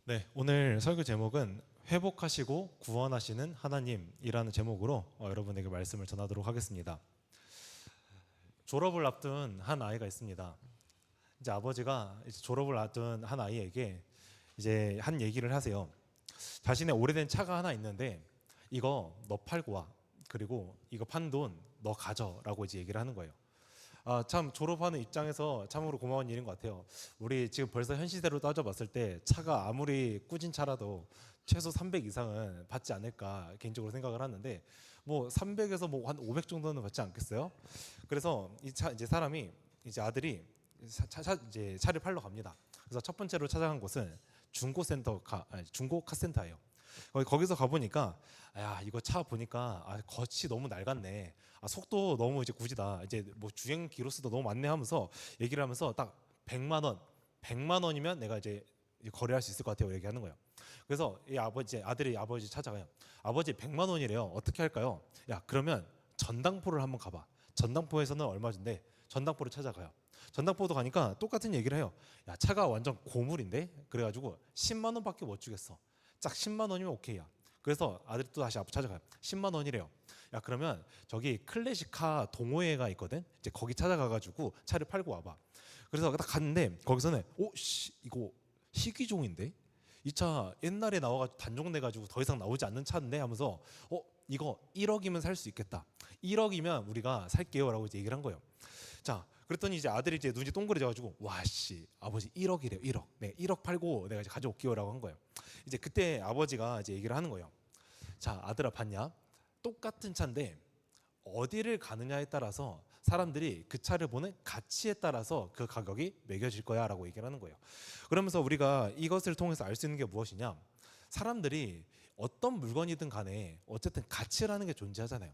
네, 오늘 설교 제목은 회복하시고 구원하시는 하나님이라는 제목으로 여러분에게 말씀을 전하도록 하겠습니다. 졸업을 앞둔 한 아이가 있습니다. 이제 아버지가 이제 졸업을 앞둔 한 아이에게 이제 한 얘기를 하세요. 자신의 오래된 차가 하나 있는데 이거 너 팔고 와. 그리고 이거 판 돈 너 가져라고 이제 얘기를 하는 거예요. 참 졸업하는 입장에서 참으로 고마운 일인 것 같아요. 우리 지금 벌써 현 시대로 따져봤을 때 차가 아무리 꾸진 차라도 최소 300 이상은 받지 않을까 개인적으로 생각을 하는데 뭐 300에서 뭐 한 500 정도는 받지 않겠어요? 그래서 이제 사람이 이제 아들이 이제 차를 팔러 갑니다. 그래서 첫 번째로 찾아간 곳은 중고 카센터예요. 거기서 가보니까 야 이거 차 보니까 겉이 너무 낡았네. 속도 너무 이제 구지다. 이제 뭐 주행 기로수도 너무 많네 하면서 얘기를 하면서 딱 100만 원이면 내가 이제 거래할 수 있을 것 같아요. 얘기하는 거예요. 그래서 이 아들이 아버지 찾아가요. 아버지 100만 원이래요. 어떻게 할까요? 야 그러면 전당포를 한번 가봐. 전당포에서는 얼마 준대? 전당포를 찾아가요. 전당포도 가니까 똑같은 얘기를 해요. 야 차가 완전 고물인데 그래가지고 10만 원밖에 못 주겠어. 딱 10만 원이면 오케이야. 그래서 아들이 또 다시 찾아가요. 10만 원이래요. 야 그러면 저기 클래식카 동호회가 있거든. 이제 거기 찾아가가지고 차를 팔고 와봐. 그래서 딱 갔는데 거기서는 이거 희귀종인데 이 차 옛날에 나와가지고 단종돼가지고 더 이상 나오지 않는 차인데 하면서 이거 1억이면 살 수 있겠다. 1억이면 우리가 살게요라고 이제 얘기를 한 거예요. 자, 그랬더니 이제 아들이 이제 눈이 동그래져가지고 와씨 아버지 1억이래요. 1억. 네, 1억 팔고 내가 이제 가져올게요라고 한 거예요. 이제 그때 아버지가 이제 얘기를 하는 거예요. 자, 아들아 봤냐? 똑같은 차인데 어디를 가느냐에 따라서 사람들이 그 차를 보는 가치에 따라서 그 가격이 매겨질 거야라고 얘기를 하는 거예요. 그러면서 우리가 이것을 통해서 알 수 있는 게 무엇이냐? 사람들이 어떤 물건이든 간에 어쨌든 가치라는 게 존재하잖아요.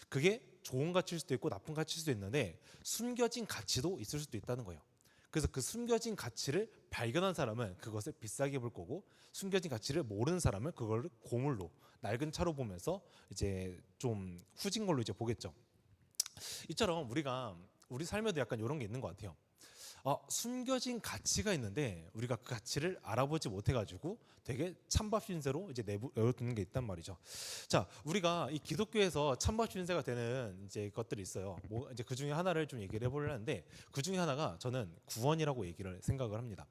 그게 좋은 가치일 수도 있고 나쁜 가치일 수도 있는데 숨겨진 가치도 있을 수도 있다는 거예요. 그래서 그 숨겨진 가치를 발견한 사람은 그것을 비싸게 볼 거고 숨겨진 가치를 모르는 사람은 그걸 고물로 낡은 차로 보면서 이제 좀 후진 걸로 이제 보겠죠. 이처럼 우리 삶에도 약간 이런 게 있는 것 같아요. 숨겨진 가치가 있는데 우리가 그 가치를 알아보지 못해가지고 되게 찬밥 신세로 이제 내버려두는 게 있단 말이죠. 자, 우리가 이 기독교에서 찬밥 신세가 되는 이제 것들이 있어요. 뭐 이제 그 중에 하나를 좀 얘기를 해보려 하는데 그 중에 하나가 저는 구원이라고 얘기를 생각을 합니다.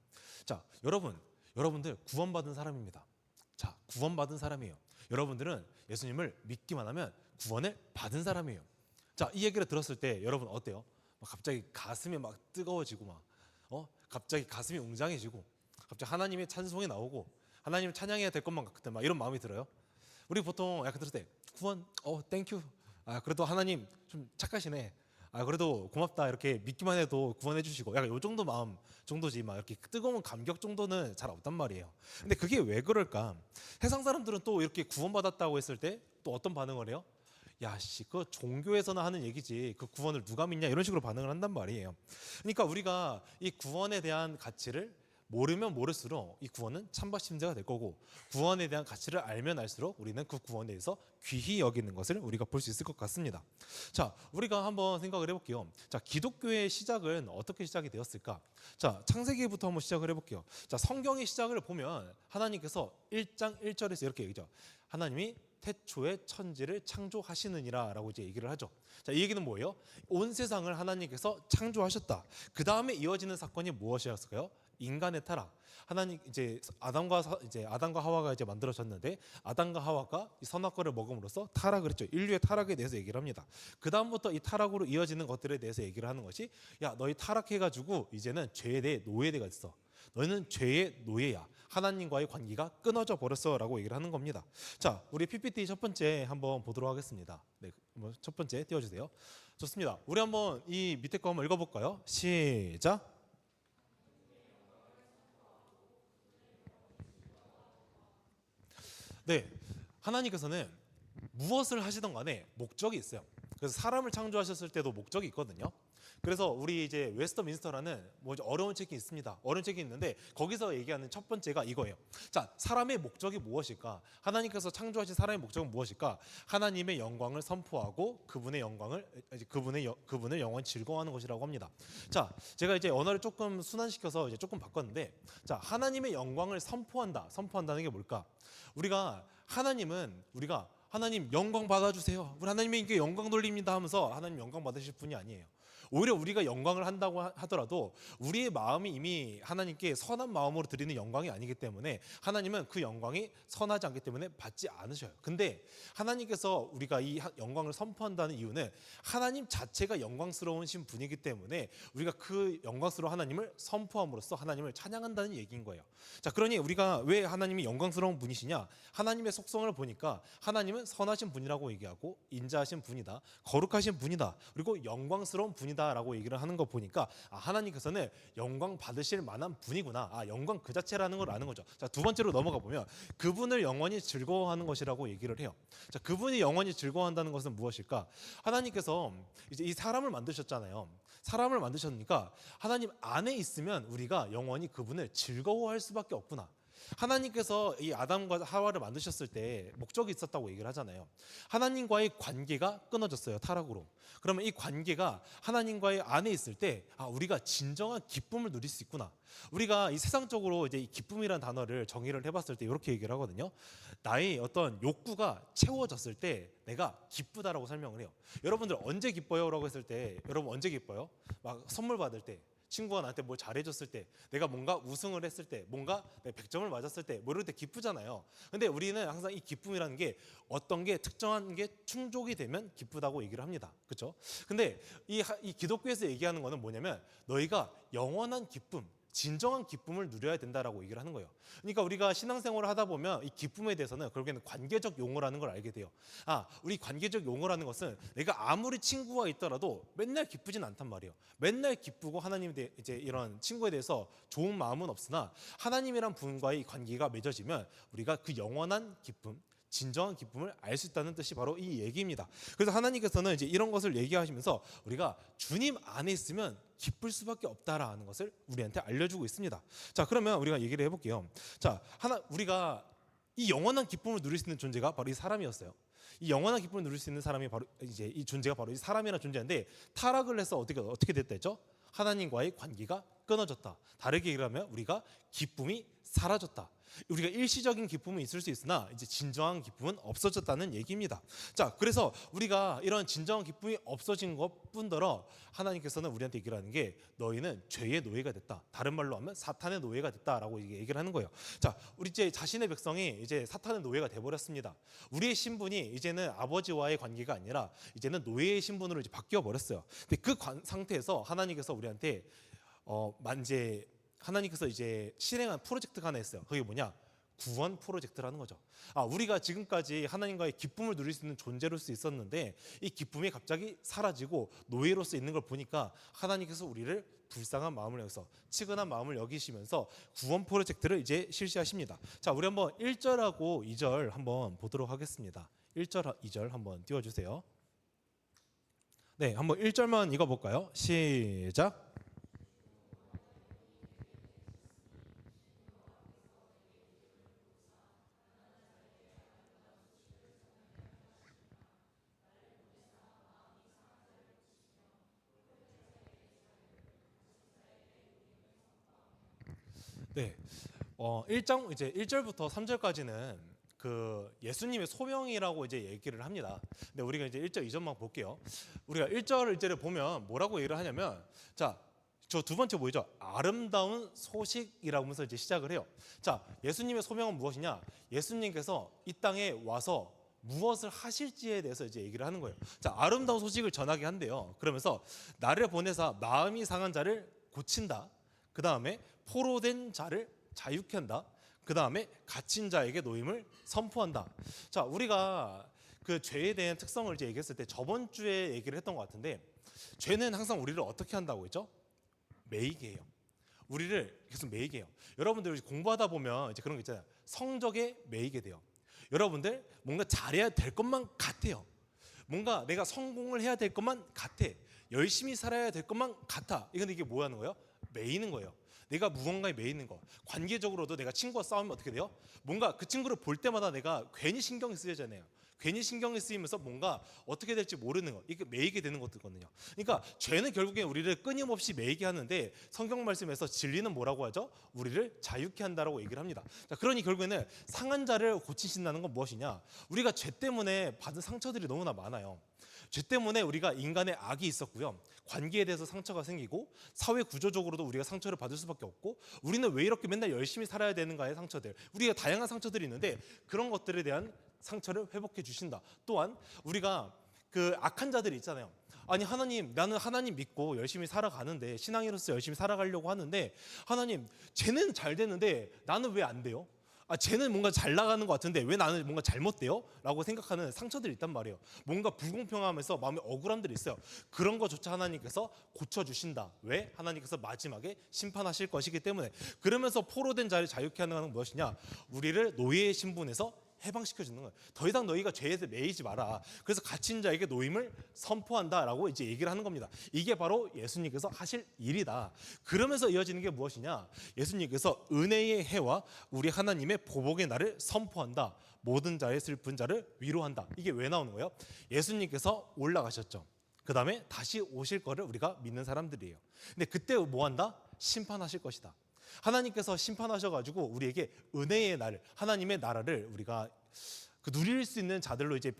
자, 여러분들 구원받은 사람입니다. 자, 구원받은 사람이에요. 여러분들은 예수님을 믿기만 하면 구원을 받은 사람이에요. 자, 이 얘기를 들었을 때 여러분 어때요? 갑자기 가슴이 막 뜨거워지고 갑자기 가슴이 웅장해지고 갑자기 하나님의 찬송이 나오고 하나님을 찬양해야 될 것만 같은 막 이런 마음이 들어요. 우리 보통 약간 들을 때 구원 땡큐 그래도 하나님 좀 착하시네 그래도 고맙다 이렇게 믿기만 해도 구원해 주시고 약간 요 정도 마음 정도지 막 이렇게 뜨거운 감격 정도는 잘 없단 말이에요. 근데 그게 왜 그럴까? 세상 사람들은 또 이렇게 구원받았다고 했을 때 또 어떤 반응을 해요? 야씨 그 종교에서나 하는 얘기지 그 구원을 누가 믿냐 이런 식으로 반응을 한단 말이에요. 그러니까 우리가 이 구원에 대한 가치를 모르면 모를수록 이 구원은 찬바심제가 될 거고 구원에 대한 가치를 알면 알수록 우리는 그 구원에 대해서 귀히 여기는 것을 우리가 볼 수 있을 것 같습니다. 자, 우리가 한번 생각을 해볼게요. 자, 기독교의 시작은 어떻게 시작이 되었을까? 자, 창세기부터 한번 시작을 해볼게요. 자, 성경의 시작을 보면 하나님께서 1장 1절에서 이렇게 얘기죠. 하나님이 태초에 천지를 창조하시느니라 라고 이제 얘기를 하죠. 자, 이 얘기는 뭐예요? 온 세상을 하나님께서 창조하셨다. 그 다음에 이어지는 사건이 무엇이었을까요? 인간의 타락. 하나님 이제 아담과 하와가 이제 만들어졌는데 아담과 하와가 이 선악과를 먹음으로써 타락을 했죠. 인류의 타락에 대해서 얘기를 합니다. 그 다음부터 이 타락으로 이어지는 것들에 대해서 얘기를 하는 것이 야 너희 타락해가지고 이제는 죄에 대해 노예가 있어. 너희는 죄의 노예야. 하나님과의 관계가 끊어져 버렸어라고 얘기를 하는 겁니다. 자, 우리 PPT 첫 번째 한번 보도록 하겠습니다. 네, 첫 번째 띄워주세요. 좋습니다. 우리 한번 이 밑에 거 한번 읽어볼까요? 시작. 네, 하나님께서는 무엇을 하시던 간에 목적이 있어요. 그래서 사람을 창조하셨을 때도 목적이 있거든요. 그래서 우리 이제 웨스터민스터라는 뭐 어려운 책이 있습니다. 어려운 책이 있는데 거기서 얘기하는 첫 번째가 이거예요. 자, 사람의 목적이 무엇일까? 하나님께서 창조하신 사람의 목적은 무엇일까? 하나님의 영광을 선포하고 그분의 영광을 그분을 영원히 즐거워하는 것이라고 합니다. 자, 제가 이제 언어를 조금 순환시켜서 이제 조금 바꿨는데, 자, 하나님의 영광을 선포한다는 게 뭘까? 우리가 하나님 영광 받아주세요. 우리 하나님께 영광 돌립니다 하면서 하나님 영광 받으실 분이 아니에요. 오히려 우리가 영광을 한다고 하더라도 우리의 마음이 이미 하나님께 선한 마음으로 드리는 영광이 아니기 때문에 하나님은 그 영광이 선하지 않기 때문에 받지 않으셔요. 근데 하나님께서 우리가 이 영광을 선포한다는 이유는 하나님 자체가 영광스러우신 분이기 때문에 우리가 그 영광스러운 하나님을 선포함으로써 하나님을 찬양한다는 얘기인 거예요. 자, 그러니 우리가 왜 하나님이 영광스러운 분이시냐? 하나님의 속성을 보니까 하나님은 선하신 분이라고 얘기하고 인자하신 분이다, 거룩하신 분이다, 그리고 영광스러운 분이다 라고 얘기를 하는 거 보니까 하나님께서는 영광 받으실 만한 분이구나. 영광 그 자체라는 걸 아는 거죠. 자, 두 번째로 넘어가 보면 그분을 영원히 즐거워하는 것이라고 얘기를 해요. 자, 그분이 영원히 즐거워한다는 것은 무엇일까? 하나님께서 이제 이 사람을 만드셨잖아요. 사람을 만드셨으니까 하나님 안에 있으면 우리가 영원히 그분을 즐거워할 수밖에 없구나. 하나님께서 이 아담과 하와를 만드셨을 때 목적이 있었다고 얘기를 하잖아요. 하나님과의 관계가 끊어졌어요, 타락으로. 그러면 이 관계가 하나님과의 안에 있을 때 우리가 진정한 기쁨을 누릴 수 있구나. 우리가 이 세상적으로 이제 이 기쁨이라는 단어를 정의를 해봤을 때 이렇게 얘기를 하거든요. 나의 어떤 욕구가 채워졌을 때 내가 기쁘다라고 설명을 해요. 여러분들 언제 기뻐요?라고 했을 때 여러분 언제 기뻐요? 막 선물 받을 때, 친구가 나한테 뭘 잘해줬을 때, 내가 뭔가 우승을 했을 때, 뭔가 100점을 맞았을 때, 뭐 이럴 때 기쁘잖아요. 근데 우리는 항상 이 기쁨이라는 게 어떤 게 특정한 게 충족이 되면 기쁘다고 얘기를 합니다. 그렇죠? 근데 이 기독교에서 얘기하는 거는 뭐냐면 너희가 영원한 기쁨, 진정한 기쁨을 누려야 된다라고 얘기를 하는 거예요. 그러니까 우리가 신앙생활을 하다 보면 이 기쁨에 대해서는 결국에는 관계적 용어라는 걸 알게 돼요. 우리 관계적 용어라는 것은 내가 아무리 친구가 있더라도 맨날 기쁘진 않단 말이에요. 맨날 기쁘고 하나님에 대해 이제 이런 친구에 대해서 좋은 마음은 없으나 하나님이란 분과의 관계가 맺어지면 우리가 그 영원한 기쁨, 진정한 기쁨을 알 수 있다는 뜻이 바로 이 얘기입니다. 그래서 하나님께서는 이제 이런 것을 얘기하시면서 우리가 주님 안에 있으면 기쁠 수밖에 없다라는 것을 우리한테 알려주고 있습니다. 자, 그러면 우리가 얘기를 해볼게요. 자, 우리가 이 영원한 기쁨을 누릴 수 있는 존재가 바로 이 사람이었어요. 이 영원한 기쁨을 누릴 수 있는 사람이 바로 이제 이 존재가 바로 이 사람이라는 존재인데 타락을 해서 어떻게 됐다 했죠? 하나님과의 관계가 끊어졌다. 다르게 얘기하면 우리가 기쁨이 사라졌다. 우리가 일시적인 기쁨은 있을 수 있으나 이제 진정한 기쁨은 없어졌다는 얘기입니다. 자, 그래서 우리가 이런 진정한 기쁨이 없어진 것뿐더러 하나님께서는 우리한테 얘기를 하는 게 너희는 죄의 노예가 됐다. 다른 말로 하면 사탄의 노예가 됐다라고 얘기를 하는 거예요. 자, 우리 이제 자신의 백성이 이제 사탄의 노예가 돼 버렸습니다. 우리의 신분이 이제는 아버지와의 관계가 아니라 이제는 노예의 신분으로 이제 바뀌어 버렸어요. 근데 그 상태에서 하나님께서 우리한테 하나님께서 이제 실행한 프로젝트가 하나 있어요. 그게 뭐냐? 구원 프로젝트라는 거죠. 우리가 지금까지 하나님과의 기쁨을 누릴 수 있는 존재로 수 있었는데 이 기쁨이 갑자기 사라지고 노예로서 있는 걸 보니까 하나님께서 우리를 불쌍한 마음을 여기서 측은한 마음을 여기시면서 구원 프로젝트를 이제 실시하십니다. 자, 우리 한번 1절하고 2절 한번 보도록 하겠습니다. 1절, 2절 한번 띄워주세요. 네, 한번 1절만 읽어볼까요? 시작. 네, 1장 이제 1절부터 3절까지는 그 예수님의 소명이라고 이제 얘기를 합니다. 근데 우리가 이제 1절, 2절만 볼게요. 우리가 1절, 1절에 보면 뭐라고 얘기를 하냐면, 자, 저 두 번째 뭐죠? 아름다운 소식이라고 하면서 이제 시작을 해요. 자, 예수님의 소명은 무엇이냐? 예수님께서 이 땅에 와서 무엇을 하실지에 대해서 이제 얘기를 하는 거예요. 자, 아름다운 소식을 전하게 한대요. 그러면서 나를 보내사 마음이 상한 자를 고친다. 그 다음에 포로된 자를 자유케 한다. 그 다음에 갇힌 자에게 노임을 선포한다. 자, 우리가 그 죄에 대한 특성을 이제 얘기했을 때 저번 주에 얘기를 했던 것 같은데, 죄는 항상 우리를 어떻게 한다고 했죠? 매이게 해요. 우리를 계속 매이게 해요. 여러분들 공부하다 보면 이제 그런 거 있잖아요. 성적에 매이게 돼요. 여러분들 뭔가 잘해야 될 것만 같아요. 뭔가 내가 성공을 해야 될 것만 같아. 열심히 살아야 될 것만 같아. 이건 이게 뭐 하는 거예요? 매이는 거예요. 내가 무언가에 매이는 거. 관계적으로도 내가 친구와 싸우면 어떻게 돼요? 뭔가 그 친구를 볼 때마다 내가 괜히 신경이 쓰여잖아요. 괜히 신경이 쓰이면서 뭔가 어떻게 될지 모르는 거, 이게 매이게 되는 것들거든요. 그러니까 죄는 결국에 우리를 끊임없이 매이게 하는데, 성경 말씀에서 진리는 뭐라고 하죠? 우리를 자유케 한다라고 얘기를 합니다. 자, 그러니 결국에는 상한 자를 고치신다는 건 무엇이냐? 우리가 죄 때문에 받은 상처들이 너무나 많아요. 죄 때문에 우리가 인간의 악이 있었고요, 관계에 대해서 상처가 생기고, 사회 구조적으로도 우리가 상처를 받을 수밖에 없고, 우리는 왜 이렇게 맨날 열심히 살아야 되는가의 상처들, 우리가 다양한 상처들이 있는데 그런 것들에 대한 상처를 회복해 주신다. 또한 우리가 그 악한 자들이 있잖아요. 아니 하나님, 나는 하나님 믿고 열심히 살아가는데, 신앙인으로서 열심히 살아가려고 하는데, 하나님 쟤는 잘 되는데 나는 왜 안 돼요? 쟤는 뭔가 잘 나가는 것 같은데 왜 나는 뭔가 잘못돼요? 라고 생각하는 상처들이 있단 말이에요. 뭔가 불공평하면서 마음에 억울함들이 있어요. 그런 것조차 하나님께서 고쳐주신다. 왜? 하나님께서 마지막에 심판하실 것이기 때문에. 그러면서 포로된 자를 자유케 하는 것은 무엇이냐? 우리를 노예의 신분에서 해방시켜 주는 거예요. 더 이상 너희가 죄에 매이지 마라. 그래서 갇힌 자에게 노임을 선포한다라고 이제 얘기를 하는 겁니다. 이게 바로 예수님께서 하실 일이다. 그러면서 이어지는 게 무엇이냐? 예수님께서 은혜의 해와 우리 하나님의 보복의 날을 선포한다. 모든 자의 슬픈 자를 위로한다. 이게 왜 나오는 거예요? 예수님께서 올라가셨죠. 그 다음에 다시 오실 거를 우리가 믿는 사람들이에요. 근데 그때 뭐 한다? 심판하실 것이다. 하나님께서 심판하셔가지고 우리에게 은혜의 날, 하나님의 나라를 우리가 누릴 수 있는 자들로 이제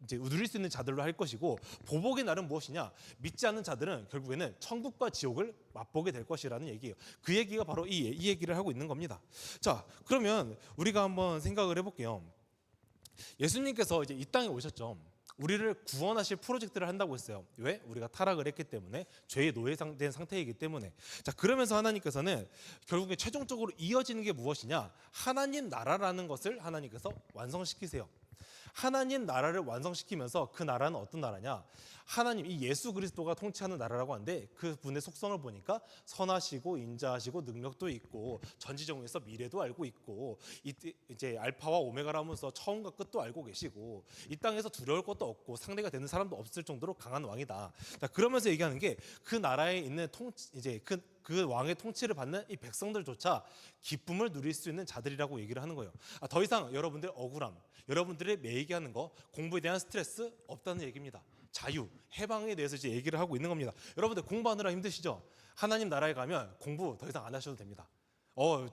누릴 수 있는 자들로 할 것이고, 보복의 날은 무엇이냐? 믿지 않는 자들은 결국에는 천국과 지옥을 맛보게 될 것이라는 얘기예요. 그 얘기가 바로 이 얘기를 하고 있는 겁니다. 자, 그러면 우리가 한번 생각을 해볼게요. 예수님께서 이제 이 땅에 오셨죠. 우리를 구원하실 프로젝트를 한다고 했어요. 왜? 우리가 타락을 했기 때문에, 죄의 노예된 상태이기 때문에. 자, 그러면서 하나님께서는 결국에 최종적으로 이어지는 게 무엇이냐? 하나님 나라라는 것을 하나님께서 완성시키세요. 하나님 나라를 완성시키면서, 그 나라는 어떤 나라냐? 하나님, 이 예수 그리스도가 통치하는 나라라고 하는데, 그 분의 속성을 보니까 선하시고 인자하시고 능력도 있고 전지전능해서 미래도 알고 있고, 이제 알파와 오메가라면서 처음과 끝도 알고 계시고, 이 땅에서 두려울 것도 없고 상대가 되는 사람도 없을 정도로 강한 왕이다. 자, 그러면서 얘기하는 게, 그 나라에 있는 이제 그 왕의 통치를 받는 이 백성들조차 기쁨을 누릴 수 있는 자들이라고 얘기를 하는 거예요. 더 이상 여러분들 억울함, 여러분들의 매이게 하는 거, 공부에 대한 스트레스 없다는 얘기입니다. 자유, 해방에 대해서 이제 얘기를 하고 있는 겁니다. 여러분들 공부하느라 힘드시죠? 하나님 나라에 가면 공부 더 이상 안 하셔도 됩니다.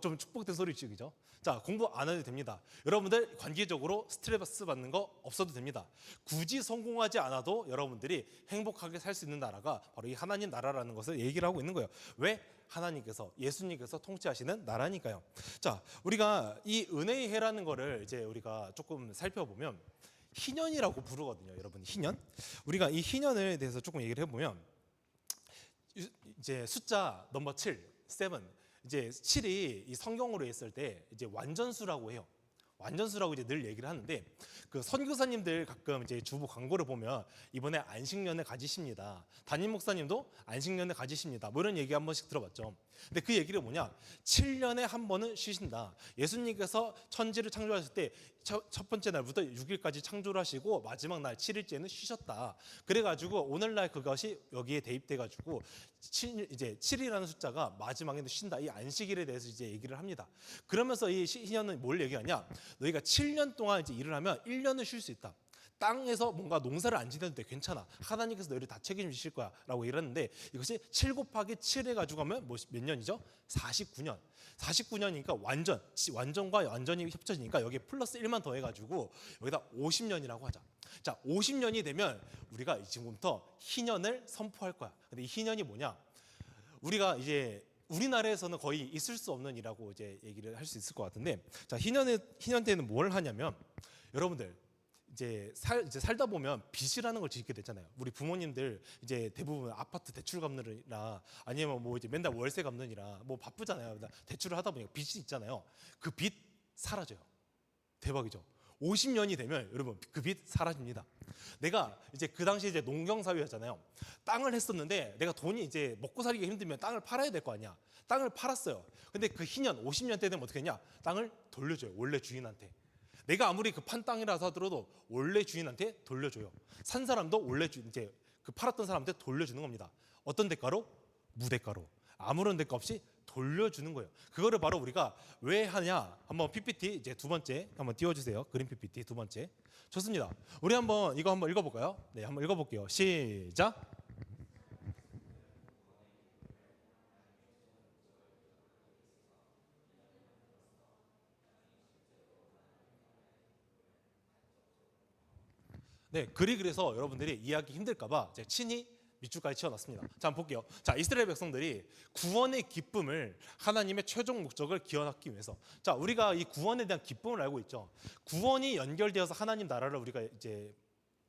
좀 축복된 소리지, 그죠? 자, 공부 안 해도 됩니다. 여러분들 관계적으로 스트레스 받는 거 없어도 됩니다. 굳이 성공하지 않아도 여러분들이 행복하게 살 수 있는 나라가 바로 이 하나님 나라라는 것을 얘기를 하고 있는 거예요. 왜? 하나님께서, 예수님께서 통치하시는 나라니까요. 자, 우리가 이 은혜의 해라는 거를 이제 우리가 조금 살펴보면 희년이라고 부르거든요. 여러분, 희년. 우리가 이 희년에 대해서 조금 얘기를 해보면, 이제 숫자 넘버 7, 7, 이제 7이 이 성경으로 했을 때 이제 완전수라고 해요. 완전수라고 이제 늘 얘기를 하는데, 그 선교사님들 가끔 이제 주보 광고를 보면 이번에 안식년을 가지십니다. 담임 목사님도 안식년을 가지십니다. 뭐 이런 얘기 한 번씩 들어봤죠. 근데 그 얘기를 뭐냐? 7년에 한 번은 쉬신다. 예수님께서 천지를 창조하실 때 첫 번째 날부터 6일까지 창조를 하시고 마지막 날 7일째는 쉬셨다. 그래가지고 오늘날 그것이 여기에 대입돼가지고 이제 7이라는 숫자가 마지막에도 쉰다. 이 안식일에 대해서 이제 얘기를 합니다. 그러면서 이 희년은 뭘 얘기하냐? 너희가 7년 동안 이제 일을 하면 1년을 쉴 수 있다. 땅에서 뭔가 농사를 안 지내도 돼, 괜찮아. 하나님께서 너희를 다 책임지실 거야 라고 이랬는데, 이것이 7 곱하기 7 해가지고 하면 몇 년이죠? 49년. 49년이니까 완전과 완전이 합쳐지니까 여기에 플러스 1만 더 해가지고 여기다 50년이라고 하자. 자, 50년이 되면 우리가 지금부터 희년을 선포할 거야. 근데 이 희년이 뭐냐? 우리가 이제 우리나라에서는 거의 있을 수 없는 일이라고 이제 얘기를 할 수 있을 것 같은데, 자, 희년 때는 뭘 하냐면, 여러분들 이제 살다 보면 빚이라는 걸 짓게 되잖아요. 우리 부모님들 이제 대부분 아파트 대출 갚느라, 아니면 뭐 이제 맨날 월세 갚느니라 뭐 바쁘잖아요. 대출을 하다 보니까 빚이 있잖아요. 그 빚 사라져요. 대박이죠. 50년이 되면 여러분 그 빚 사라집니다. 내가 이제 그 당시에 이제 농경사회였잖아요. 땅을 했었는데 내가 돈이 이제 먹고 살기가 힘들면 땅을 팔아야 될 거 아니야. 땅을 팔았어요. 근데 그 희년 50년 때 되면 어떻게 했냐? 땅을 돌려줘요. 원래 주인한테. 내가 아무리 그 판 땅이라서 하더라도 원래 주인한테 돌려줘요. 산 사람도 원래 이제 그 팔았던 사람한테 돌려주는 겁니다. 어떤 대가로? 무대가로. 아무런 대가 없이 돌려주는 거예요. 그거를 바로 우리가 왜 하냐? 한번 PPT 이제 두 번째 한번 띄워주세요. 그림 PPT 두 번째. 좋습니다. 우리 한번 이거 한번 읽어볼까요? 네, 한번 읽어볼게요. 시작. 네, 글이 그래서 여러분들이 이해하기 힘들까봐 제가 친히 밑줄까지 치워놨습니다. 자, 한번 볼게요. 자, 이스라엘 백성들이 구원의 기쁨을 하나님의 최종 목적을 기원하기 위해서, 자, 우리가 이 구원에 대한 기쁨을 알고 있죠. 구원이 연결되어서 하나님 나라를 우리가 이제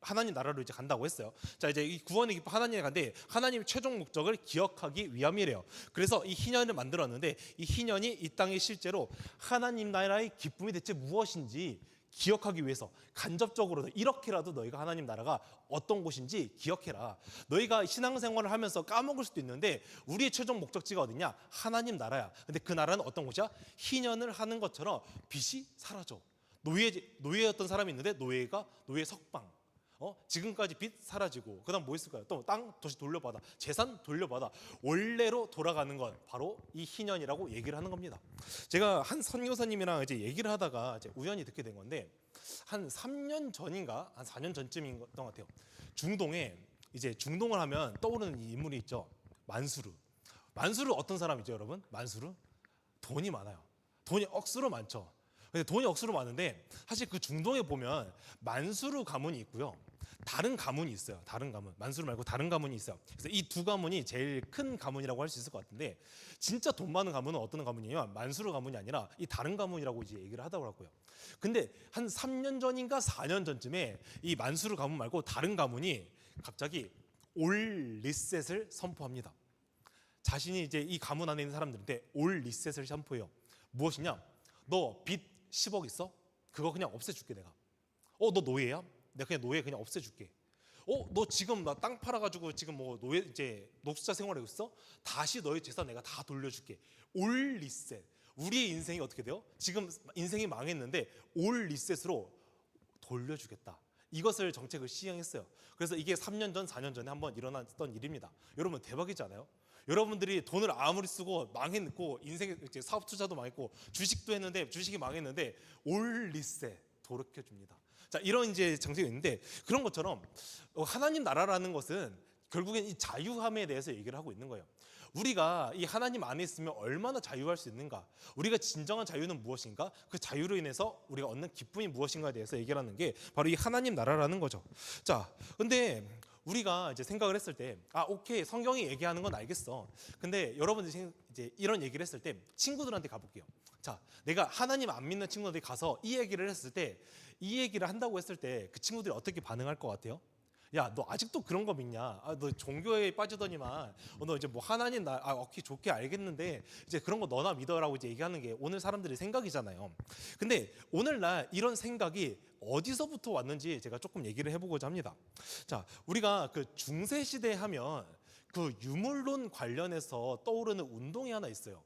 하나님 나라로 이제 간다고 했어요. 자, 이제 이 구원의 기쁨 하나님에 간데 하나님의 최종 목적을 기억하기 위함이래요. 그래서 이 희년을 만들었는데 이 희년이 이 땅에 실제로 하나님 나라의 기쁨이 대체 무엇인지 기억하기 위해서 간접적으로도 이렇게라도 너희가 하나님 나라가 어떤 곳인지 기억해라. 너희가 신앙생활을 하면서 까먹을 수도 있는데 우리의 최종 목적지가 어디냐? 하나님 나라야. 근데 그 나라는 어떤 곳이야? 희년을 하는 것처럼 빛이 사라져. 노예였던 사람이 있는데 노예 석방. 지금까지 빚 사라지고 그다음 뭐 있을까요? 또 땅 다시 돌려받아, 재산 돌려받아, 원래로 돌아가는 건 바로 이 희년이라고 얘기를 하는 겁니다. 제가 한 선교사님이랑 이제 얘기를 하다가 이제 우연히 듣게 된 건데 한 3년 전인가 한 4년 전쯤인 것 같아요. 중동에 이제 중동을 하면 떠오르는 이 인물이 있죠. 만수르. 만수르 어떤 사람이죠, 여러분? 만수르 돈이 많아요. 돈이 억수로 많죠. 근데 돈이 억수로 많은데 사실 그 중동에 보면 만수르 가문이 있고요. 다른 가문이 있어요. 다른 가문. 만수르 말고 다른 가문이 있어요. 그래서 이 두 가문이 제일 큰 가문이라고 할 수 있을 것 같은데 진짜 돈 많은 가문은 어떤 가문이냐면 만수르 가문이 아니라 이 다른 가문이라고 이제 얘기를 하다고 하고요. 근데 한 3년 전인가 4년 전쯤에 이 만수르 가문 말고 다른 가문이 갑자기 올 리셋을 선포합니다. 자신이 이제 이 가문 안에 있는 사람들한테 올 리셋을 선포해요. 무엇이냐? 너 빚 10억 있어? 그거 그냥 없애줄게 내가. 너 노예야? 내가 그냥 노예 그냥 없애줄게. 너 지금 나 땅 팔아가지고 지금 뭐 노예 이제 녹수자 생활하고 있어? 다시 너의 재산 내가 다 돌려줄게. 올 리셋. 우리의 인생이 어떻게 돼요? 지금 인생이 망했는데 올 리셋으로 돌려주겠다. 이것을 정책을 시행했어요. 그래서 이게 3년 전, 4년 전에 한번 일어났던 일입니다. 여러분 대박이지 않아요? 여러분들이 돈을 아무리 쓰고 망했고 인생에 이제 사업 투자도 망했고 주식도 했는데 주식이 망했는데 올 리셋 돌이켜줍니다. 자, 이런 이제 정책이 있는데 그런 것처럼 하나님 나라라는 것은 결국엔 이 자유함에 대해서 얘기를 하고 있는 거예요. 우리가 이 하나님 안에 있으면 얼마나 자유할 수 있는가? 우리가 진정한 자유는 무엇인가? 그 자유로 인해서 우리가 얻는 기쁨이 무엇인가에 대해서 얘기를 하는 게 바로 이 하나님 나라라는 거죠. 자, 근데 우리가 이제 생각을 했을 때, 오케이, 성경이 얘기하는 건 알겠어. 근데 여러분들이 이제 이런 얘기를 했을 때 친구들한테 가볼게요. 자, 내가 하나님 안 믿는 친구들이 가서 이 얘기를 했을 때, 이 얘기를 한다고 했을 때 그 친구들이 어떻게 반응할 것 같아요? 야, 너 아직도 그런 거 믿냐? 너 종교에 빠지더니만, 너 이제 뭐 하나님 오케이, 좋게 알겠는데 이제 그런 거 너나 믿어라고 이제 얘기하는 게 오늘 사람들의 생각이잖아요. 근데 오늘날 이런 생각이 어디서부터 왔는지 제가 조금 얘기를 해보고자 합니다. 자, 우리가 그 중세 시대 하면 그 유물론 관련해서 떠오르는 운동이 하나 있어요.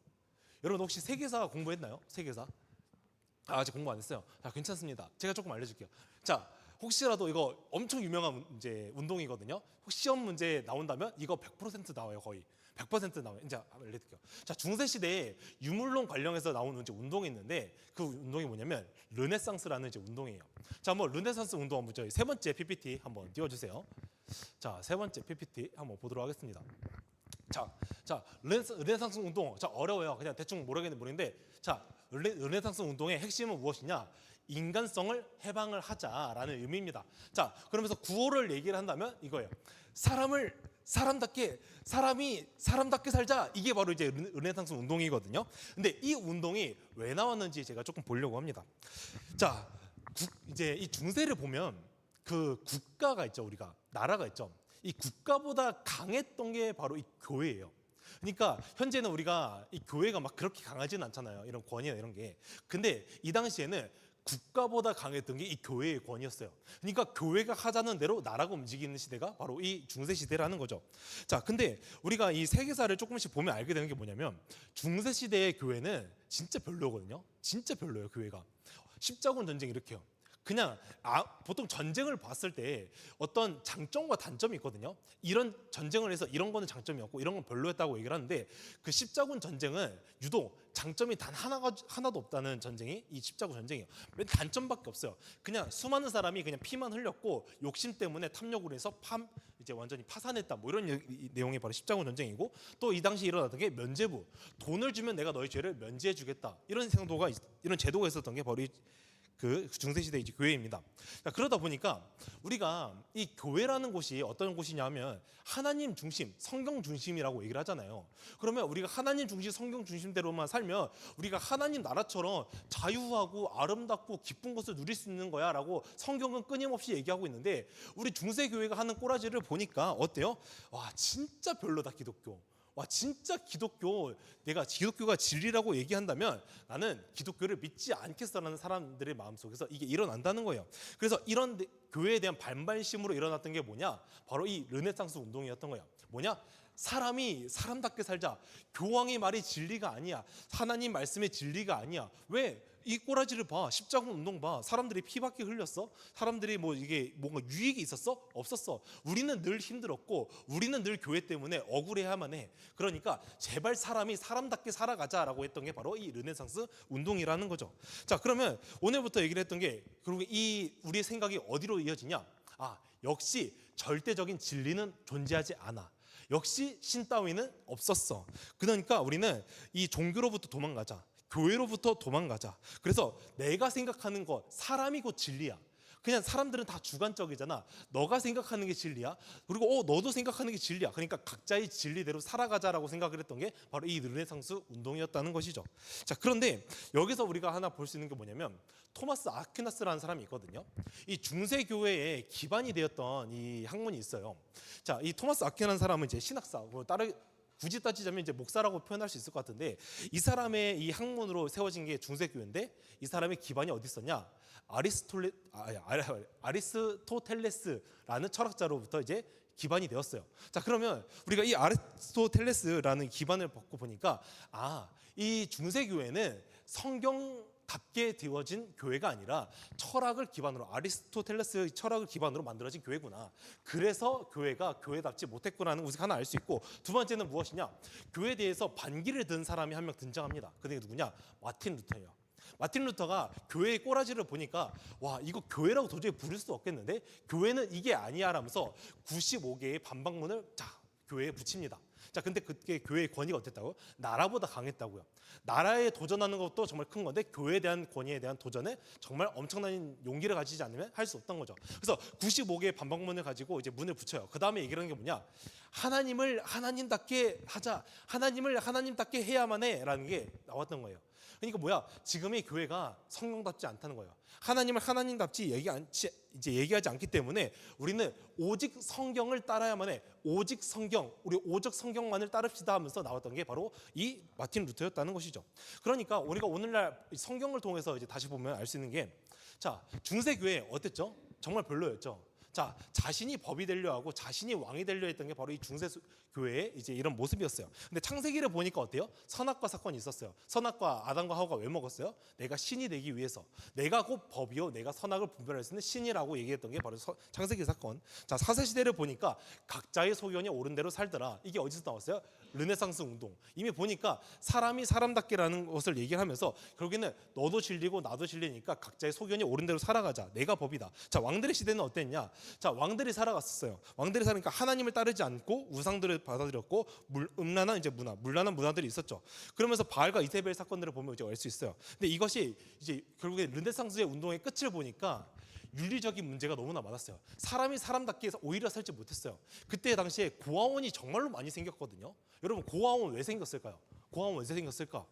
여러분 혹시 세계사 공부했나요? 세계사? 아직 공부 안 했어요. 자, 괜찮습니다. 제가 조금 알려줄게요. 자, 혹시라도 이거 엄청 유명한 이제 운동이거든요. 혹시 시험 문제 나온다면 이거 100% 나와요. 거의 100% 나와요. 이제 알려드릴게요. 자, 중세 시대에 유물론 관련해서 나오는 이제 운동이 있는데 그 운동이 뭐냐면 르네상스라는 이제 운동이에요. 자, 한번 르네상스 운동 한번 저희 세 번째 PPT 한번 띄워주세요. 자, 세 번째 PPT 한번 보도록 하겠습니다. 자, 르네상스 운동. 자, 어려워요. 그냥 대충 모르겠는데, 자, 르네상스 운동의 핵심은 무엇이냐? 인간성을 해방을 하자라는 의미입니다. 자, 그러면서 구호를 얘기를 한다면 이거예요. 사람이 사람답게 살자. 이게 바로 이제 르네상스 운동이거든요. 근데 이 운동이 왜 나왔는지 제가 조금 보려고 합니다. 자, 이제 이 중세를 보면 그 국가가 있죠. 우리가 나라가 있죠. 이 국가보다 강했던 게 바로 이 교회예요. 그러니까 현재는 우리가 이 교회가 막 그렇게 강하지는 않잖아요. 이런 권위나 이런 게. 근데 이 당시에는 국가보다 강했던 게 이 교회의 권위였어요. 그러니까 교회가 하자는 대로 나라가 움직이는 시대가 바로 이 중세 시대라는 거죠. 자, 근데 우리가 이 세계사를 조금씩 보면 알게 되는 게 뭐냐면 중세 시대의 교회는 진짜 별로거든요. 진짜 별로예요, 교회가. 십자군 전쟁 일으켜요. 그냥 보통 전쟁을 봤을 때 어떤 장점과 단점이 있거든요. 이런 전쟁을 해서 이런 거는 장점이었고 이런 건 별로였다고 얘기를 하는데, 그 십자군 전쟁은 유독 장점이 단 하나도 없다는 전쟁이 이 십자군 전쟁이에요. 맨 단점밖에 없어요. 그냥 수많은 사람이 그냥 피만 흘렸고 욕심 때문에 탐욕으로 해서 이제 완전히 파산했다, 뭐 이런 내용이 바로 십자군 전쟁이고, 또 이 당시 일어났던 게 면죄부, 돈을 주면 내가 너희 죄를 면제해 주겠다, 이런 이런 제도가 있었던 게 바로 그 중세시대 이제 교회입니다. 자, 그러다 보니까 우리가 이 교회라는 곳이 어떤 곳이냐면 하나님 중심, 성경 중심이라고 얘기를 하잖아요. 그러면 우리가 하나님 중심, 성경 중심대로만 살면 우리가 하나님 나라처럼 자유하고 아름답고 기쁜 것을 누릴 수 있는 거야 라고 성경은 끊임없이 얘기하고 있는데, 우리 중세교회가 하는 꼬라지를 보니까 어때요? 와, 진짜 별로다 기독교. 와, 진짜 내가 기독교가 진리라고 얘기한다면 나는 기독교를 믿지 않겠어라는 사람들의 마음속에서 이게 일어난다는 거예요. 그래서 이런 교회에 대한 반발심으로 일어났던 게 뭐냐? 바로 이 르네상스 운동이었던 거예요. 뭐냐? 사람이 사람답게 살자. 교황의 말이 진리가 아니야. 하나님 말씀의 진리가 아니야. 왜? 이 꼬라지를 봐. 십자군 운동 봐. 사람들이 피밖에 흘렸어? 사람들이 뭐 이게 뭔가 유익이 있었어? 없었어. 우리는 늘 힘들었고 우리는 늘 교회 때문에 억울해야만 해. 그러니까 제발 사람이 사람답게 살아가자라고 했던 게 바로 이 르네상스 운동이라는 거죠. 자, 그러면 오늘부터 얘기를 했던 게, 그리고 이 우리의 생각이 어디로 이어지냐? 역시 절대적인 진리는 존재하지 않아. 역시 신 따위는 없었어. 그러니까 우리는 이 종교로부터 도망가자. 교회로부터 도망가자. 그래서 내가 생각하는 거, 사람이 곧 진리야. 그냥 사람들은 다 주관적이잖아. 너가 생각하는 게 진리야. 그리고 너도 생각하는 게 진리야. 그러니까 각자의 진리대로 살아가자라고 생각을 했던 게 바로 이 르네상스 운동이었다는 것이죠. 자, 그런데 여기서 우리가 하나 볼 수 있는 게 뭐냐면, 토마스 아퀴나스라는 사람이 있거든요. 이 중세 교회의 기반이 되었던 이 학문이 있어요. 자, 이 토마스 아퀴나라는 사람은 이제 신학사, 굳이 따지자면 이제 목사라고 표현할 수 있을 것 같은데, 이 사람의 이 학문으로 세워진 게 중세교회인데, 이 사람의 기반이 어디 있었냐? 아리스토텔레스라는 철학자로부터 이제 기반이 되었어요. 자, 그러면 우리가 이 아리스토텔레스라는 기반을 받고 보니까 이 중세교회는 성경답게 되어진 교회가 아니라 철학을 기반으로, 아리스토텔레스의 철학을 기반으로 만들어진 교회구나. 그래서 교회가 교회답지 못했구나는 우리가 하나 알 수 있고, 두 번째는 무엇이냐? 교회에 대해서 반기를 든 사람이 한 명 등장합니다. 그게 누구냐? 마틴 루터예요. 마틴 루터가 교회의 꼬라지를 보니까 와, 이거 교회라고 도저히 부를 수 없겠는데, 교회는 이게 아니야 라면서 95개의 반박문을 교회에 붙입니다. 자, 근데 그게 교회의 권위가 어땠다고요? 나라보다 강했다고요. 나라에 도전하는 것도 정말 큰 건데, 교회에 대한 권위에 대한 도전에 정말 엄청난 용기를 가지지 않으면 할 수 없던 거죠. 그래서 95개의 반박문을 가지고 이제 문을 붙여요. 그 다음에 얘기를 하는 게 뭐냐? 하나님을 하나님답게 하자. 하나님을 하나님답게 해야만 해라는 게 나왔던 거예요. 그러니까 지금의 교회가 성경답지 않다는 거예요. 하나님을 하나님답지 얘기하지 않기 때문에 우리는 오직 성경을 따라야만 해. 오직 성경, 우리 오직 성경만을 따릅시다 하면서 나왔던 게 바로 이 마틴 루터였다는 것이죠. 그러니까 우리가 오늘날 성경을 통해서 이제 다시 보면 알 수 있는 게, 중세 교회 어땠죠? 정말 별로였죠. 자신이 법이 되려 하고 자신이 왕이 되려 했던 게 바로 이 중세 교회의 이제 이런 모습이었어요. 근데 창세기를 보니까 어때요? 선악과 사건이 있었어요. 선악과 아담과 하와가 왜 먹었어요? 내가 신이 되기 위해서. 내가 곧 법이요, 내가 선악을 분별할 수 있는 신이라고 얘기했던 게 바로 창세기 사건. 사세 시대를 보니까 각자의 소견이 옳은 대로 살더라. 이게 어디서 나왔어요? 르네상스 운동. 이미 보니까 사람이 사람답게라는 것을 얘기를 하면서 결국에는 너도 진리고 나도 진리니까 각자의 소견이 옳은 대로 살아가자. 내가 법이다. 왕들의 시대는 어땠냐? 왕들이 살아갔었어요. 왕들이 살으니까 하나님을 따르지 않고 우상들을 받아들였고, 문란한 문화들이 있었죠. 그러면서 바알과 이세벨 사건들을 보면 이제 알 수 있어요. 근데 이것이 이제 결국에 르네상스의 운동의 끝을 보니까 윤리적인 문제가 너무나 많았어요. 사람이 사람답게 해서 오히려 살지 못했어요. 그때 당시에 고아원이 정말로 많이 생겼거든요. 여러분, 고아원 왜 생겼을까요? 고아원 왜 생겼을까?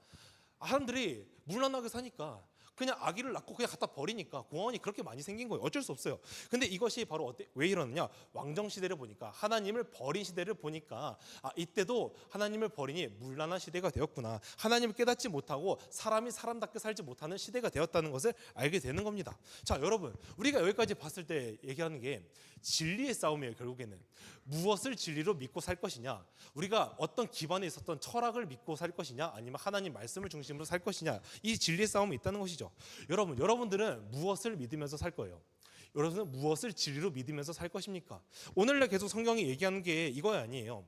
사람들이 문란하게 사니까, 그냥 아기를 낳고 그냥 갖다 버리니까 고아원이 그렇게 많이 생긴 거예요. 어쩔 수 없어요. 근데 이것이 바로 왜 이러느냐? 왕정 시대를 보니까, 하나님을 버린 시대를 보니까 이때도 하나님을 버리니 문란한 시대가 되었구나. 하나님을 깨닫지 못하고 사람이 사람답게 살지 못하는 시대가 되었다는 것을 알게 되는 겁니다. 자, 여러분, 우리가 여기까지 봤을 때 얘기하는 게 진리의 싸움이에요. 결국에는 무엇을 진리로 믿고 살 것이냐, 우리가 어떤 기반에 있었던 철학을 믿고 살 것이냐, 아니면 하나님 말씀을 중심으로 살 것이냐, 이 진리의 싸움이 있다는 것이죠. 보십시오. 여러분들은 무엇을 믿으면서 살 거예요? 여러분은 무엇을 진리로 믿으면서 살 것입니까? 오늘날 계속 성경이 얘기하는 게 이거 아니에요.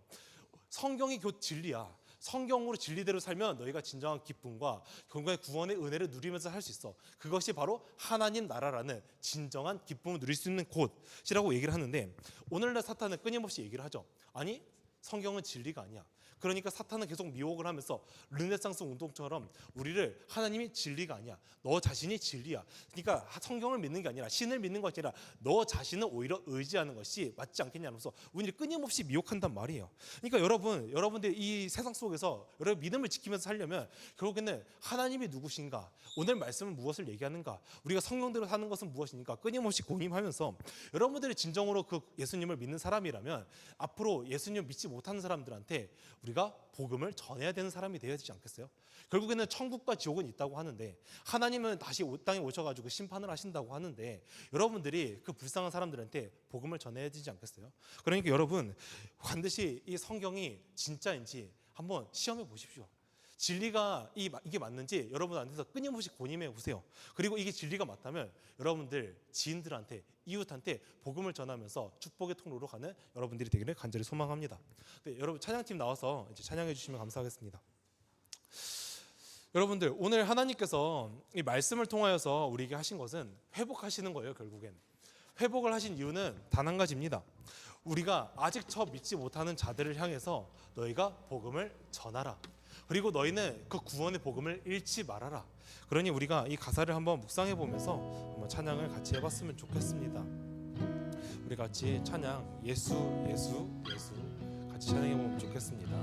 성경이 곧 진리야. 성경으로 진리대로 살면 너희가 진정한 기쁨과 결국에 구원의 은혜를 누리면서 살 수 있어. 그것이 바로 하나님 나라라는 진정한 기쁨을 누릴 수 있는 곳이라고 얘기를 하는데, 오늘날 사탄은 끊임없이 얘기를 하죠. 아니, 성경은 진리가 아니야. 그러니까 사탄은 계속 미혹을 하면서 르네상스 운동처럼 우리를 하나님이 진리가 아니야, 너 자신이 진리야, 그러니까 성경을 믿는 게 아니라 신을 믿는 것이 아니라 너 자신을 오히려 의지하는 것이 맞지 않겠냐면서 우리를 끊임없이 미혹한단 말이에요. 그러니까 여러분들 이 세상 속에서 여러분 믿음을 지키면서 살려면 결국에는 하나님이 누구신가, 오늘 말씀은 무엇을 얘기하는가, 우리가 성경대로 사는 것은 무엇이니까 끊임없이 고민하면서 여러분들이 진정으로 그 예수님을 믿는 사람이라면 앞으로 예수님 믿지 못하는 사람들한테 우리가 복음을 전해야 되는 사람이 되어야 되지 않겠어요? 결국에는 천국과 지옥은 있다고 하는데 하나님은 다시 땅에 오셔가지고 심판을 하신다고 하는데 여러분들이 그 불쌍한 사람들한테 복음을 전해야 되지 않겠어요? 그러니까 여러분 반드시 이 성경이 진짜인지 한번 시험해 보십시오. 진리가 이게 맞는지 여러분한테서 끊임없이 고민해 보세요. 그리고 이게 진리가 맞다면 여러분들 지인들한테, 이웃한테 복음을 전하면서 축복의 통로로 가는 여러분들이 되기를 간절히 소망합니다. 네, 여러분 찬양팀 나와서 이제 찬양해 주시면 감사하겠습니다. 여러분들 오늘 하나님께서 이 말씀을 통하여서 우리에게 하신 것은 회복하시는 거예요. 결국엔 회복을 하신 이유는 단 한 가지입니다. 우리가 아직 저 믿지 못하는 자들을 향해서 너희가 복음을 전하라. 그리고 너희는 그 구원의 복음을 잃지 말아라. 그러니 우리가 이 가사를 한번 묵상해 보면서 한번 찬양을 같이 해봤으면 좋겠습니다. 우리 같이 찬양 예수 예수 예수 같이 찬양해 보면 좋겠습니다.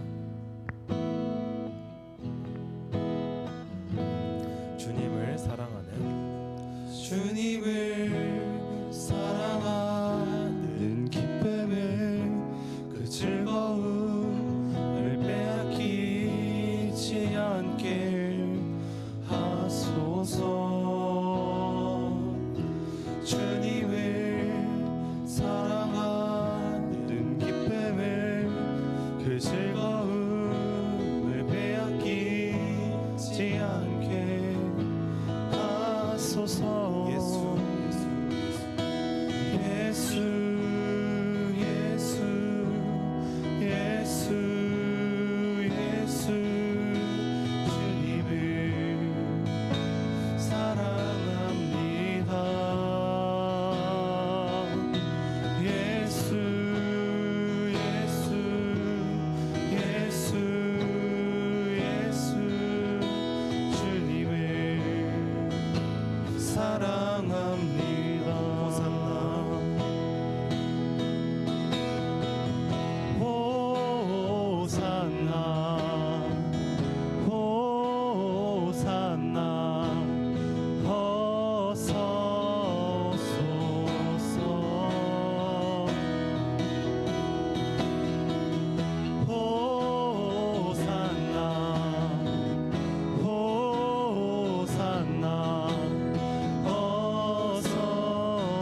주님을 사랑하는 주님을 사랑하는 기쁨을 그 즐거움을 빼앗기지 않게 하소서. 주님을 사랑하는 기쁨을 그 즐거움을 빼앗기지 않게 하소서. 예수 예수 예수 예수 예수 주님을 사랑합니다. 예수 예수 예수 예수 주님을 사랑합니다.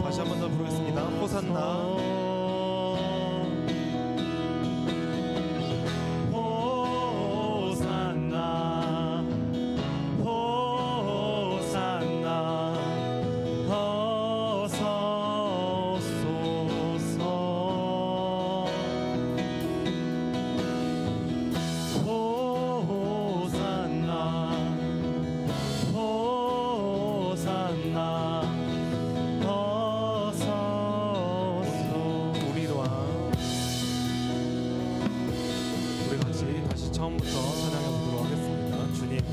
다시 한 번 더 부르겠습니다. 호산나 처음부터 찬양해 보도록 하겠습니다. 주님을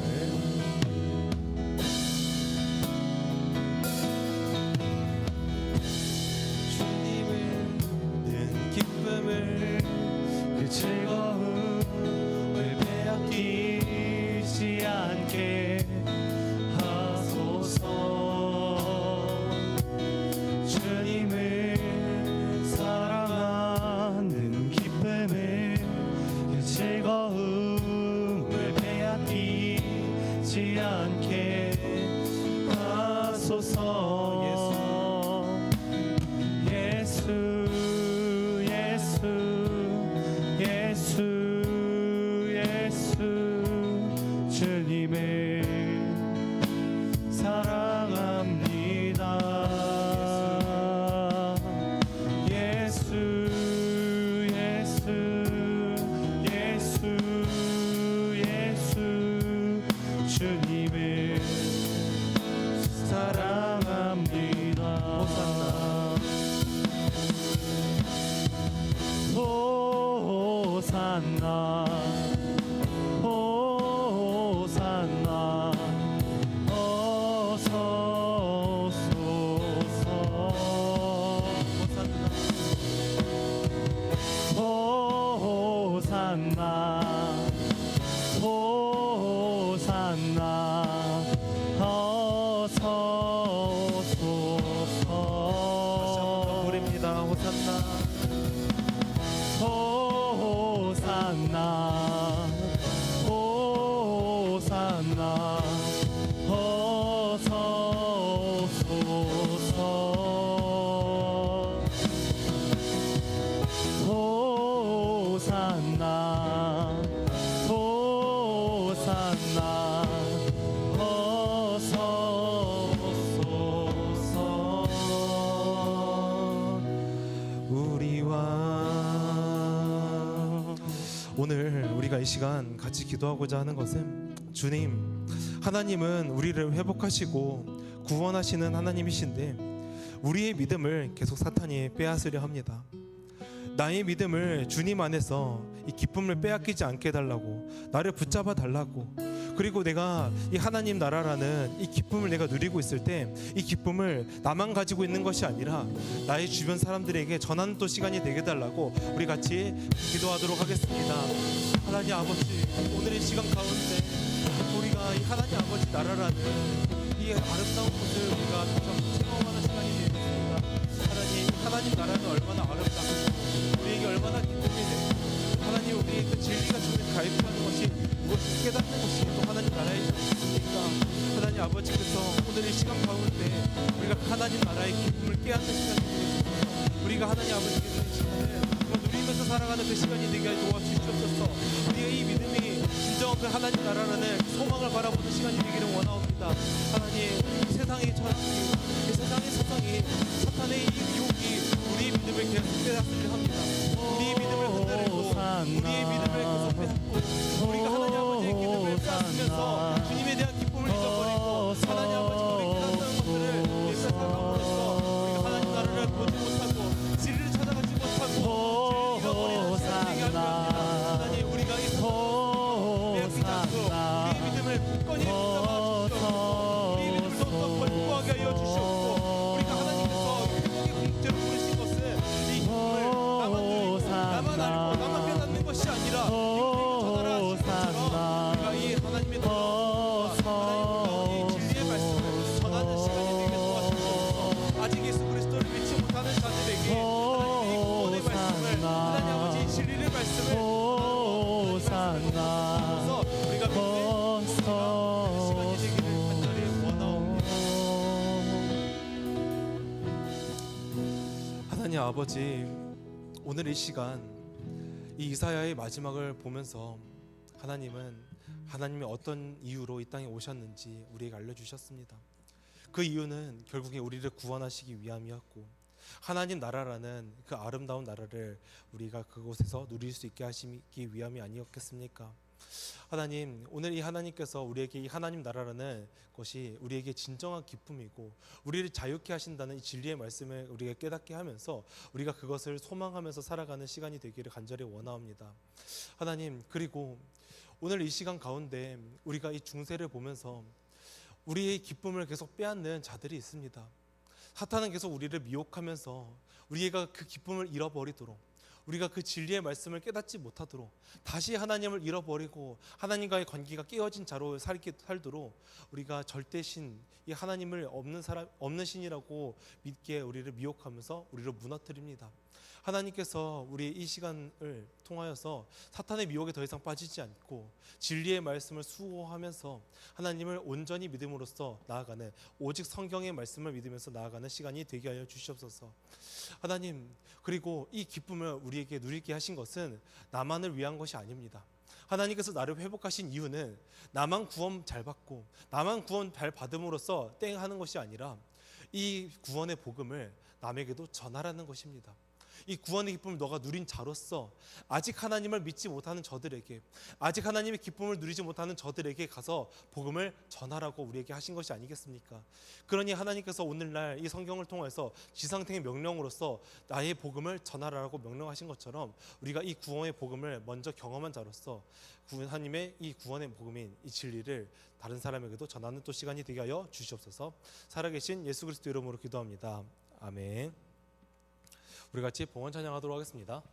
는 기쁨을 그 즐거움을 빼앗기지 않게 하소서. 주님을 사랑하는 기쁨을 그 즐거움을 빼앗기지 않게 하소서. 예수 예수 예수 예수 주님을 사랑 이 시간 같이 기도하고자 하는 것은, 주님, 하나님은 우리를 회복하시고 구원하시는 하나님이신데 우리의 믿음을 계속 사탄이 빼앗으려 합니다. 나의 믿음을 주님 안에서 이 기쁨을 빼앗기지 않게 해달라고, 나를 붙잡아 달라고, 그리고 내가 이 하나님 나라라는 이 기쁨을 내가 누리고 있을 때 이 기쁨을 나만 가지고 있는 것이 아니라 나의 주변 사람들에게 전하는 또 시간이 되게 해달라고 우리 같이 기도하도록 하겠습니다. 하나님 아버지, 오늘 이 시간 가운데 우리가 이 하나님 아버지 나라라는 이 아름다운 것을 우리가 다시 한번 체험하는 시간이 되겠습니다. 하나님 나라는 얼마나 아름답고 우리에게 얼마나 기쁨이 되고, 하나님 우리의 그 진리가 주는 가입하는 것이 무엇을 깨닫는 것이 또 하나님 나라의 뜻입니까? 하나님 아버지께서 오늘 이 시간 가운데 우리가 하나님 나라의 기쁨을 깨닫는 시간이 되겠습니다. 우리가 하나님 아버지께서 이 시간을 정말 누리면서 살아가는 그 시간이 되게 도와주시옵소서. 우리의 이 믿음이 진정한 그 하나님 나라라는 소망을 바라보는 시간이 되기를 원하옵니다. 하나님, 이 세상의 전쟁이, 이 세상의 세상이, 사탄의 이 유혹이 우리의 믿음을 계속 빼앗으려 합니다. 우리의 믿음을 흔들고 우리의 믿음을 계속 빼앗고, 우리가 하나님 아버지의 기쁨을 빼앗으면서 주님에 대한 기쁨을 잊어버리고 하나님 아버지가 우리 깨닫는 것들을 살아감으로써 우리가 하나님 나라를 보지 못하고 진리를 찾아가지 못하고 진리를 잃어버리는 시간이 되게 하려 합니다. 하나님, 우리가 이 세상을 빼앗기지 않고 우리의 믿음을 굳건히 붙잡아 주시옵소서. 우리의 믿음을 더욱더 견고하게 하여 주시옵소서. 우리가 하나님께서 회복의 공제로 부르신 것은 이 기쁨을 나만 누리고 나만 알고 나만 깨닫는 것이 아니라 이웃에게 전하라 하신 것처럼 우리가 이 하나님의 놀라운 하나님의 이 진리의 말씀을 전하는 시간이 되게 도와주시옵소서. 아직 예수 그리스도를 믿지 못하는 자들에게 하나님의 이 구원의 말씀을, 하나님 아버지 이 진리를 말씀을 전하는 우리가 믿는 시간이 되기를 간절히 원하옵니다. 하나님 아버지, 오늘 이 시간 이 이사야의 마지막을 보면서 하나님이 어떤 이유로 이 땅에 오셨는지 우리에게 알려주셨습니다. 그 이유는 결국에 우리를 구원하시기 위함이었고, 하나님 나라라는 그 아름다운 나라를 우리가 그곳에서 누릴 수 있게 하시기 위함이 아니었겠습니까? 하나님, 오늘 이 하나님께서 우리에게 이 하나님 나라라는 것이 우리에게 진정한 기쁨이고 우리를 자유케 하신다는 이 진리의 말씀을 우리가 깨닫게 하면서 우리가 그것을 소망하면서 살아가는 시간이 되기를 간절히 원하옵니다. 하나님, 그리고 오늘 이 시간 가운데 우리가 이 중세를 보면서 우리의 기쁨을 계속 빼앗는 자들이 있습니다. 사탄은 계속 우리를 미혹하면서 우리가 그 기쁨을 잃어버리도록, 우리가 그 진리의 말씀을 깨닫지 못하도록, 다시 하나님을 잃어버리고 하나님과의 관계가 깨어진 자로 살도록 우리가 절대신, 이 하나님을 없는 신이라고 믿게 우리를 미혹하면서 우리를 무너뜨립니다. 하나님께서 우리 이 시간을 통하여서 사탄의 미혹에 더 이상 빠지지 않고 진리의 말씀을 수호하면서 하나님을 온전히 믿음으로써 나아가는, 오직 성경의 말씀을 믿으면서 나아가는 시간이 되게 하여 주시옵소서. 하나님, 그리고 이 기쁨을 우리에게 누리게 하신 것은 나만을 위한 것이 아닙니다. 하나님께서 나를 회복하신 이유는 나만 구원 잘 받고 나만 구원 잘 받음으로써 땡 하는 것이 아니라 이 구원의 복음을 남에게도 전하라는 것입니다. 이 구원의 기쁨을 너가 누린 자로서 아직 하나님을 믿지 못하는 저들에게, 아직 하나님의 기쁨을 누리지 못하는 저들에게 가서 복음을 전하라고 우리에게 하신 것이 아니겠습니까? 그러니 하나님께서 오늘날 이 성경을 통해서 지상행의 명령으로서 나의 복음을 전하라고 명령하신 것처럼 우리가 이 구원의 복음을 먼저 경험한 자로서 하나님의 이 구원의 복음인 이 진리를 다른 사람에게도 전하는 또 시간이 되게 하여 주시옵소서. 살아계신 예수 그리스도 이름으로 기도합니다. 아멘. 우리 같이 봉헌 찬양하도록 하겠습니다.